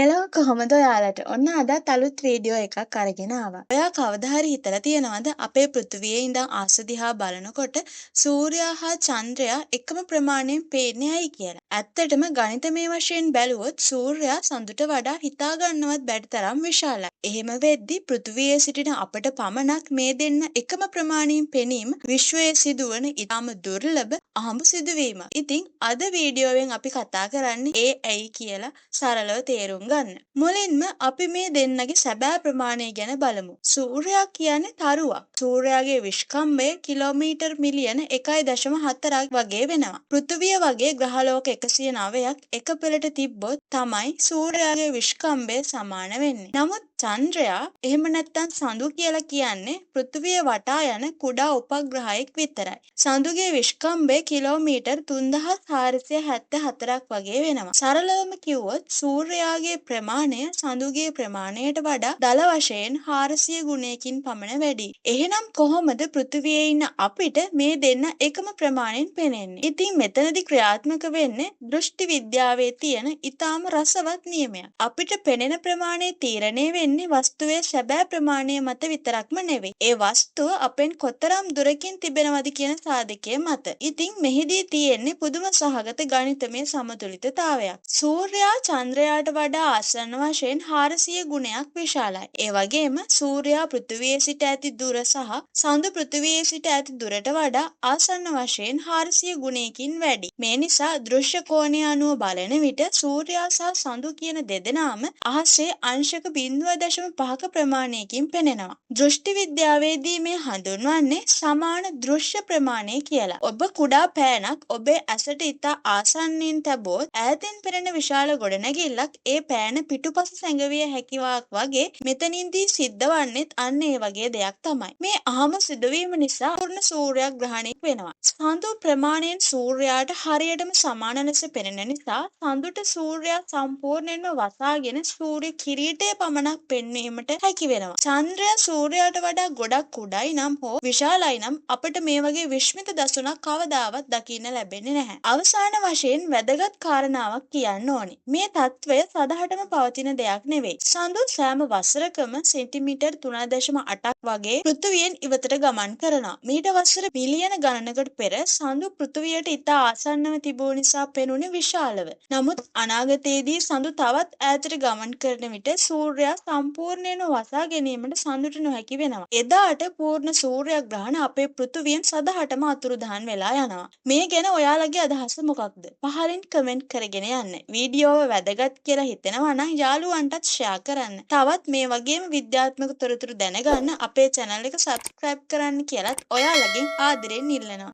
Hello කොහොමද ඔයාලට? ඔන්න අදත් අලුත් වීඩියෝ එකක් අරගෙන ආවා. ඔයා කවදා හරි හිතලා තියෙනවද අපේ පෘථිවියේ ඉඳන් ආස දිහා බලනකොට සූර්යයා හා චන්ද්‍රයා එකම ප්‍රමාණයෙන් පේන්නේ ඇයි කියලා? ඇත්තටම ගණිතමය වශයෙන් බැලුවොත් සූර්යයා සඳුට වඩා හිතා ගන්නවත් බැරි තරම් විශාලයි. එහෙම වෙද්දි පෘථිවියේ සිටින අපට පමණක් මේ දෙන්න එකම ප්‍රමාණයෙන් පෙනීම විශ්වයේ සිදුවන ඉතාම දුර්ලභ අහඹු සිදුවීමක්. ඉතින් අද වීඩියෝවෙන් අපි කතා කරන්නේ ඒ ඇයි කියලා සරලව තේරුම් ගන්න. මුලින්ම අපි මේ දෙන්නගේ සැබෑ ප්‍රමාණය ගැන බලමු. සූර්යයා කියන්නේ තරුවක්. සූර්යාගේ විශ්කම්භය කිලෝමීටර් මිලියන 1.4ක් වගේ වෙනවා. පෘථිවිය වගේ ග්‍රහලෝක 109ක් එක පෙළට තිබ්බොත් තමයි සූර්යාගේ විශ්කම්භය සමාන වෙන්නේ. නමුත් චන්ද්‍රයා එහෙම නැත්තම් සඳු කියලා කියන්නේ පෘථිවිය වටා යන කුඩා උපග්‍රහයෙක් විතරයි. සඳුගේ විශ්කම්භය කිලෝමීටර් 3474ක් වගේ වෙනවා. සරලවම කිව්වොත් සූර්යාගේ ප්‍රමාණය සඳුගේ ප්‍රමාණයට වඩා දල වශයෙන් 400 ගුණයකින් පමණ වැඩි. එහෙනම් කොහොමද පෘථිවියේ ඉන්න අපිට මේ දෙන්න එකම ප්‍රමාණයෙන් පේන්නේ? ඉතින් මෙතනදී ක්‍රියාත්මක වෙන්නේ දෘෂ්ටි විද්‍යාවේ තියෙන ඊටාම රසවත් නියමයක්. අපිට පෙනෙන ප්‍රමාණය තීරණය වෙන්නේ වස්තුවේ සැබෑ ප්‍රමාණය මත විතරක්ම නෙවෙයි. ඒ වස්තුව අපෙන් කොතරම් දුරකින් තිබෙනවද කියන සාධකය මත. ඉතින් මෙහිදී තියෙන්නේ පුදුම සහගත ගණිතමය සමතුලිතතාවයක්. සූර්යයා චන්ද්‍රයාට වඩා ආසන්න වශයෙන් 400 ගුණයක් විශාලයි. ඒ වගේම සූර්යයා පෘථිවියේ සිට ඇති දුර සහ සඳු පෘථිවියේ සිට ඇති දුරට වඩා ආසන්න වශයෙන් 400 ගුණයකින් වැඩි. මේ නිසා දෘශ්‍ය කෝණය අනුව බලන විට සූර්යයා සහ සඳු කියන දෙදෙනාම අහසේ අංශක 0.5ක ප්‍රමාණයකින් පෙනෙනවා. දෘෂ්ටි විද්‍යාවේදී මේ හඳුන්වන්නේ සමාන දෘශ්‍ය ප්‍රමාණය කියලා. ඔබ කුඩා පෑනක් ඔබේ ඇසට ඉතා ආසන්නයෙන් තැබුවොත් ඈතින් පෙනෙන විශාල ගොඩනැගිල්ලක් ඒ පෑන පිටුපස සැඟවිය හැකියාවක් වගේ මෙතනින්දී සිද්ධ වන්නේත් අන්න ඒ වගේ දෙයක් තමයි. මේ අහඹු සිදුවීම නිසා පූර්ණ සූර්යග්‍රහණයක් වෙනවා. සඳු ප්‍රමාණයෙන් සූර්යයාට හරියටම සමාන ලෙස පෙනෙන නිසා සඳුට සූර්යයා සම්පූර්ණයෙන්ම වසාගෙන සූර්ය කිරීටය පමණක් පෙන්වීමට හැකි වෙනවා. චන්ද්‍රයා සූර්යයාට වඩා ගොඩක් කුඩයි නම් හෝ විශාලයි නම් අපට මේ වගේ විශ්මිත දසුනක් කවදාවත් දකින්න ලැබෙන්නේ නැහැ. අවසාන වශයෙන් වැදගත් කාරණාවක් කියන්න ඕනේ. මේ తත්වය සදහටම පවතින දෙයක් නෙවෙයි. සඳු සෑම වසරකම සෙන්ටිමීටර් 3.8ක් වගේ පෘථිවියෙන් ඉවතට ගමන් කරනවා. මීට වසර බිලියන ගණනකට පෙර සඳු පෘථිවියට ඉතා ආසන්නව තිබූ නිසා පෙනුනේ විශාලව. නමුත් අනාගතයේදී සඳු තවත් ඈතට ගමන් කරන විට සූර්යයා සම්පූර්ණයෙන්ම වසා ගැනීමට සඳුට නොහැකි වෙනවා. එදාට පූර්ණ සූර්යග්‍රහණ අපේ පෘථිවියෙන් සදහටම අතුරුදහන් වෙලා යනවා. මේ ගැන ඔයාලගේ අදහස මොකක්ද? පහලින් කමෙන්ට් කරගෙන යන්න. වීඩියෝව වැදගත් කියලා හිතෙනවා නම් යාළුවන්ටත් ෂෙයා කරන්න. තවත් මේ වගේම විද්‍යාත්මක තොරතුරු දැනගන්න අපේ channel එක subscribe කරන්න කියලාත් ඔයාලගෙන් ආදරෙන් ඉල්ලනවා.